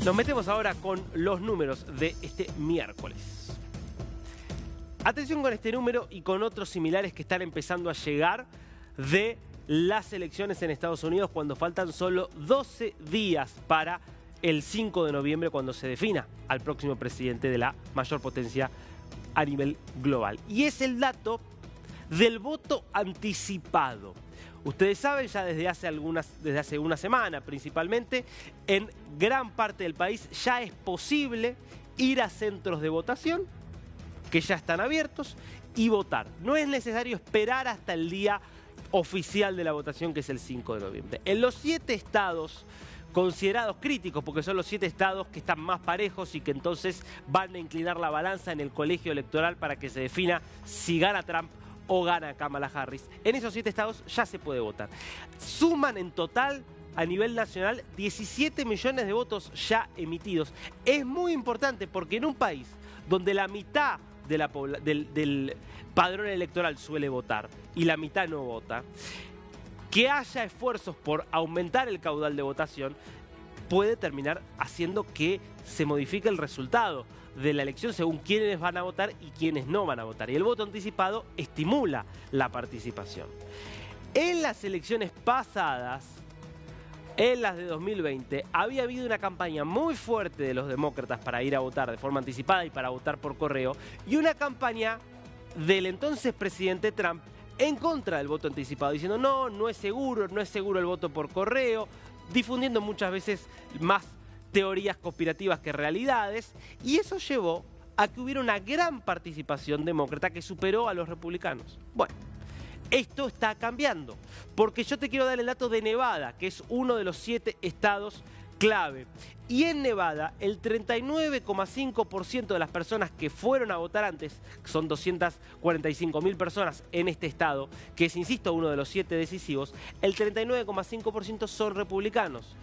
Nos metemos ahora con los números de este miércoles. Atención con este número y con otros similares que están empezando a llegar de las elecciones en Estados Unidos cuando faltan solo 12 días para el 5 de noviembre cuando se defina al próximo presidente de la mayor potencia a nivel global. Y es el dato del voto anticipado. Ustedes saben, ya desde hace una semana principalmente, en gran parte del país ya es posible ir a centros de votación que ya están abiertos y votar. No es necesario esperar hasta el día oficial de la votación, que es el 5 de noviembre. En los 7 estados considerados críticos, porque son los 7 estados que están más parejos y que entonces van a inclinar la balanza en el colegio electoral para que se defina si gana Trump o gana Kamala Harris. En esos 7 estados ya se puede votar. Suman en total a nivel nacional 17 millones de votos ya emitidos. Es muy importante porque en un país donde la mitad de del padrón electoral suele votar y la mitad no vota, que haya esfuerzos por aumentar el caudal de votación puede terminar haciendo que se modifique el resultado de la elección según quiénes van a votar y quiénes no van a votar. Y el voto anticipado estimula la participación. En las elecciones pasadas, en las de 2020, había habido una campaña muy fuerte de los demócratas para ir a votar de forma anticipada y para votar por correo, y una campaña del entonces presidente Trump en contra del voto anticipado, diciendo no es seguro el voto por correo, difundiendo muchas veces más teorías conspirativas que realidades, y eso llevó a que hubiera una gran participación demócrata que superó a los republicanos. Bueno, esto está cambiando, porque yo te quiero dar el dato de Nevada, que es uno de los 7 estados clave. Y en Nevada, el 39,5% de las personas que fueron a votar antes, son 245.000 personas en este estado, que es, insisto, uno de los 7 decisivos, el 39,5% son republicanos,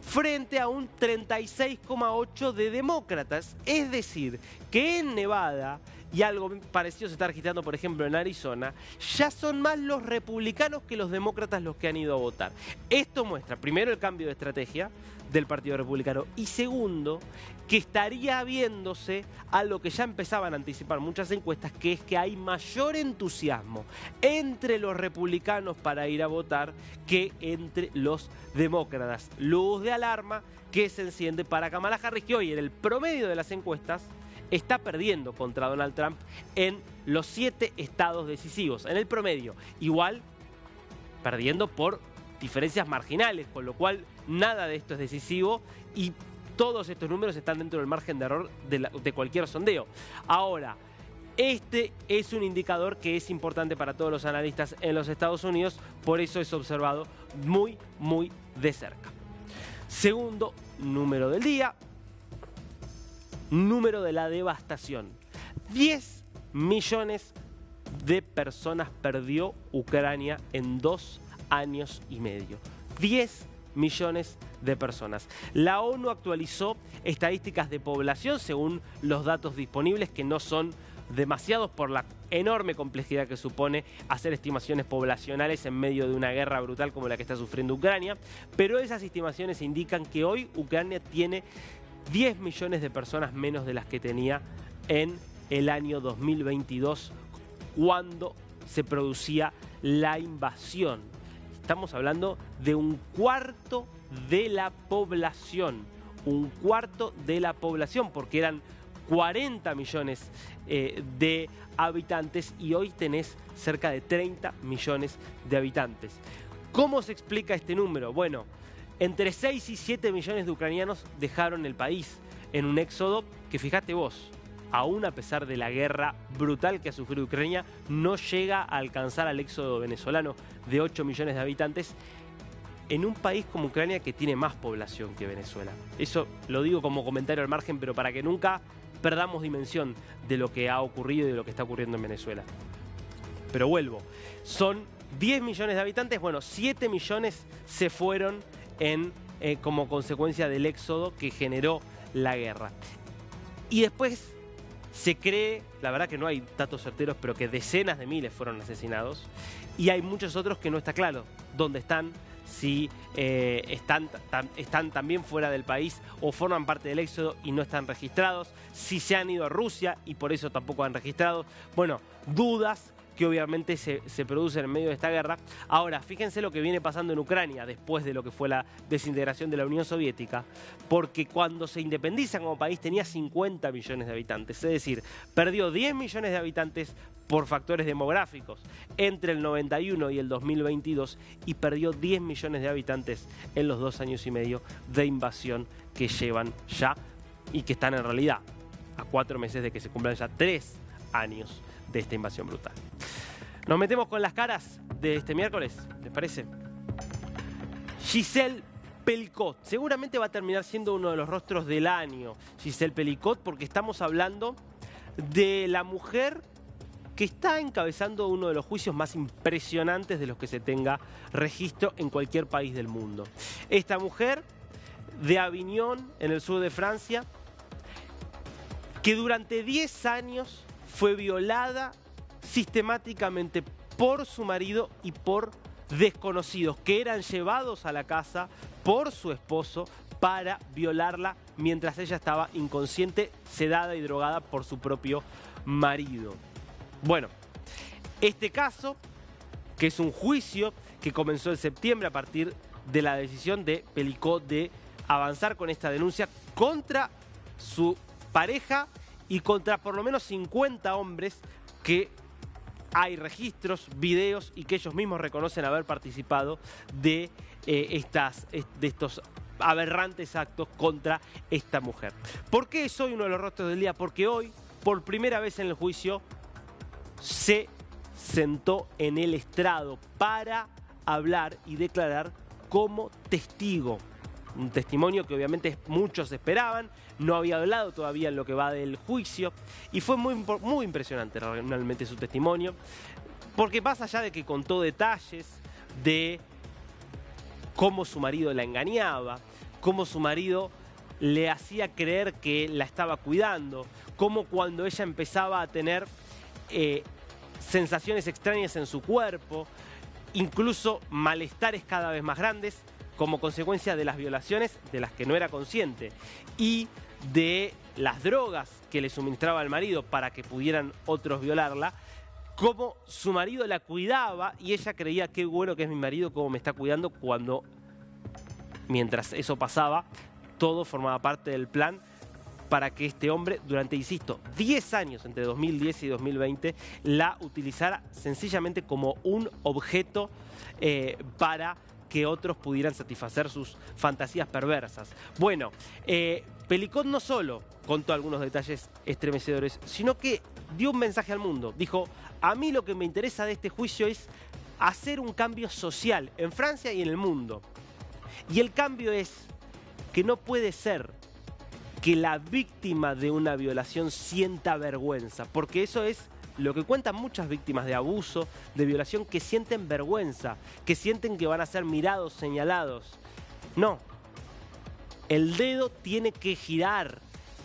frente a un 36,8% de demócratas. Es decir, que en Nevada, y algo parecido se está registrando, por ejemplo, en Arizona, ya son más los republicanos que los demócratas los que han ido a votar. Esto muestra, primero, el cambio de estrategia del Partido Republicano, y segundo, que estaría viéndose a lo que ya empezaban a anticipar muchas encuestas, que es que hay mayor entusiasmo entre los republicanos para ir a votar que entre los demócratas. Luz de alarma que se enciende para Kamala Harris, que hoy en el promedio de las encuestas está perdiendo contra Donald Trump en los 7 estados decisivos. En el promedio, igual perdiendo por diferencias marginales, con lo cual nada de esto es decisivo y todos estos números están dentro del margen de error de cualquier sondeo. Ahora, este es un indicador que es importante para todos los analistas en los Estados Unidos, por eso es observado muy de cerca. Segundo número del día, número de la devastación. 10 millones de personas perdió Ucrania en 2 años y medio. 10 millones de personas. La ONU actualizó estadísticas de población según los datos disponibles, que no son demasiados por la enorme complejidad que supone hacer estimaciones poblacionales en medio de una guerra brutal como la que está sufriendo Ucrania, pero esas estimaciones indican que hoy Ucrania tiene 10 millones de personas menos de las que tenía en el año 2022, cuando se producía la invasión. Estamos hablando de un cuarto de la población. Un cuarto de la población, porque eran 40 millones de habitantes y hoy tenés cerca de 30 millones de habitantes. ¿Cómo se explica este número? Bueno, entre 6 y 7 millones de ucranianos dejaron el país en un éxodo que, fíjate vos, aún a pesar de la guerra brutal que ha sufrido Ucrania, no llega a alcanzar al éxodo venezolano de 8 millones de habitantes en un país como Ucrania que tiene más población que Venezuela. Eso lo digo como comentario al margen, pero para que nunca perdamos dimensión de lo que ha ocurrido y de lo que está ocurriendo en Venezuela. Pero vuelvo, son 10 millones de habitantes, bueno, 7 millones se fueron como consecuencia del éxodo que generó la guerra. Y después se cree, la verdad que no hay datos certeros, pero que decenas de miles fueron asesinados. Y hay muchos otros que no está claro dónde están, si están también fuera del país o forman parte del éxodo y no están registrados, si se han ido a Rusia y por eso tampoco han registrado. Bueno, dudas que obviamente se producen en medio de esta guerra. Ahora, fíjense lo que viene pasando en Ucrania después de lo que fue la desintegración de la Unión Soviética, porque cuando se independiza como país tenía 50 millones de habitantes, es decir, perdió 10 millones de habitantes por factores demográficos entre el 91 y el 2022 y perdió 10 millones de habitantes en los 2 años y medio de invasión que llevan ya y que están en realidad a 4 meses de que se cumplan ya 3 años de esta invasión brutal. Nos metemos con las caras de este miércoles, ¿les parece? Giselle Pelicot, seguramente va a terminar siendo uno de los rostros del año, Giselle Pelicot, porque estamos hablando de la mujer que está encabezando uno de los juicios más impresionantes de los que se tenga registro en cualquier país del mundo. Esta mujer de Avignon, en el sur de Francia, que durante 10 años fue violada sistemáticamente por su marido y por desconocidos que eran llevados a la casa por su esposo para violarla mientras ella estaba inconsciente, sedada y drogada por su propio marido. Bueno, este caso, que es un juicio que comenzó en septiembre a partir de la decisión de Pelicot de avanzar con esta denuncia contra su pareja y contra por lo menos 50 hombres que hay registros, videos y que ellos mismos reconocen haber participado de estos aberrantes actos contra esta mujer. ¿Por qué soy uno de los rostros del día? Porque hoy, por primera vez en el juicio, se sentó en el estrado para hablar y declarar como testigo. Un testimonio que obviamente muchos esperaban, no había hablado todavía en lo que va del juicio y fue muy impresionante realmente su testimonio, porque más allá de que contó detalles de cómo su marido la engañaba, cómo su marido le hacía creer que la estaba cuidando, cómo cuando ella empezaba a tener sensaciones extrañas en su cuerpo, incluso malestares cada vez más grandes, como consecuencia de las violaciones de las que no era consciente y de las drogas que le suministraba al marido para que pudieran otros violarla, cómo su marido la cuidaba y ella creía qué bueno que es mi marido, cómo me está cuidando, cuando mientras eso pasaba todo formaba parte del plan para que este hombre durante, insisto, 10 años entre 2010 y 2020 la utilizara sencillamente como un objeto para que otros pudieran satisfacer sus fantasías perversas. Bueno, Pelicot no solo contó algunos detalles estremecedores, sino que dio un mensaje al mundo. Dijo, a mí lo que me interesa de este juicio es hacer un cambio social en Francia y en el mundo. Y el cambio es que no puede ser que la víctima de una violación sienta vergüenza, porque eso es lo que cuentan muchas víctimas de abuso, de violación, que sienten vergüenza, que sienten que van a ser mirados, señalados. No, el dedo tiene que girar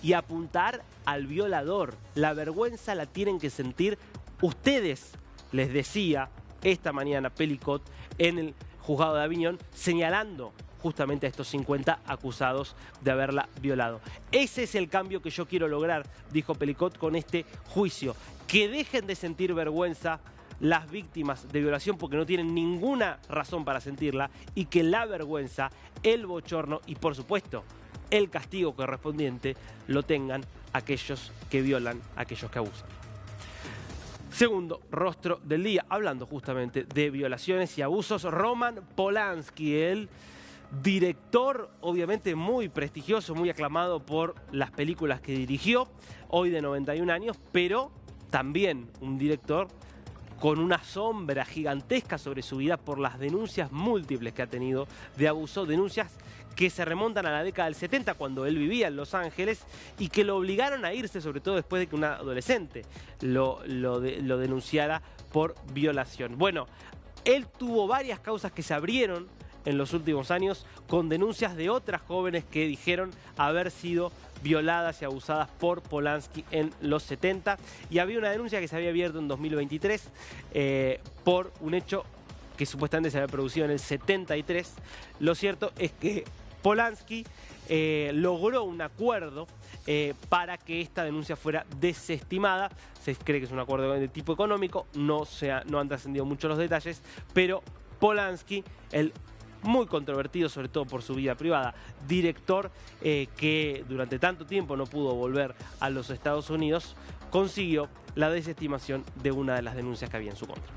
y apuntar al violador. La vergüenza la tienen que sentir ustedes, les decía esta mañana Pelicot en el juzgado de Avignon, señalando justamente a estos 50 acusados de haberla violado. Ese es el cambio que yo quiero lograr, dijo Pelicot, con este juicio. Que dejen de sentir vergüenza las víctimas de violación porque no tienen ninguna razón para sentirla y que la vergüenza, el bochorno y por supuesto el castigo correspondiente lo tengan aquellos que violan, aquellos que abusan. Segundo rostro del día, hablando justamente de violaciones y abusos, Roman Polanski, el director obviamente muy prestigioso, muy aclamado por las películas que dirigió, hoy de 91 años, pero también un director con una sombra gigantesca sobre su vida por las denuncias múltiples que ha tenido de abuso, denuncias que se remontan a la década del 70 cuando él vivía en Los Ángeles y que lo obligaron a irse, sobre todo después de que una adolescente lo denunciara por violación. Bueno, él tuvo varias causas que se abrieron en los últimos años con denuncias de otras jóvenes que dijeron haber sido violadas y abusadas por Polanski en los 70 y había una denuncia que se había abierto en 2023 por un hecho que supuestamente se había producido en el 73. Lo cierto es que Polanski logró un acuerdo para que esta denuncia fuera desestimada. Se cree que es un acuerdo de tipo económico, no han trascendido mucho los detalles, pero Polanski, el muy controvertido, sobre todo por su vida privada, director que durante tanto tiempo no pudo volver a los Estados Unidos, consiguió la desestimación de una de las denuncias que había en su contra.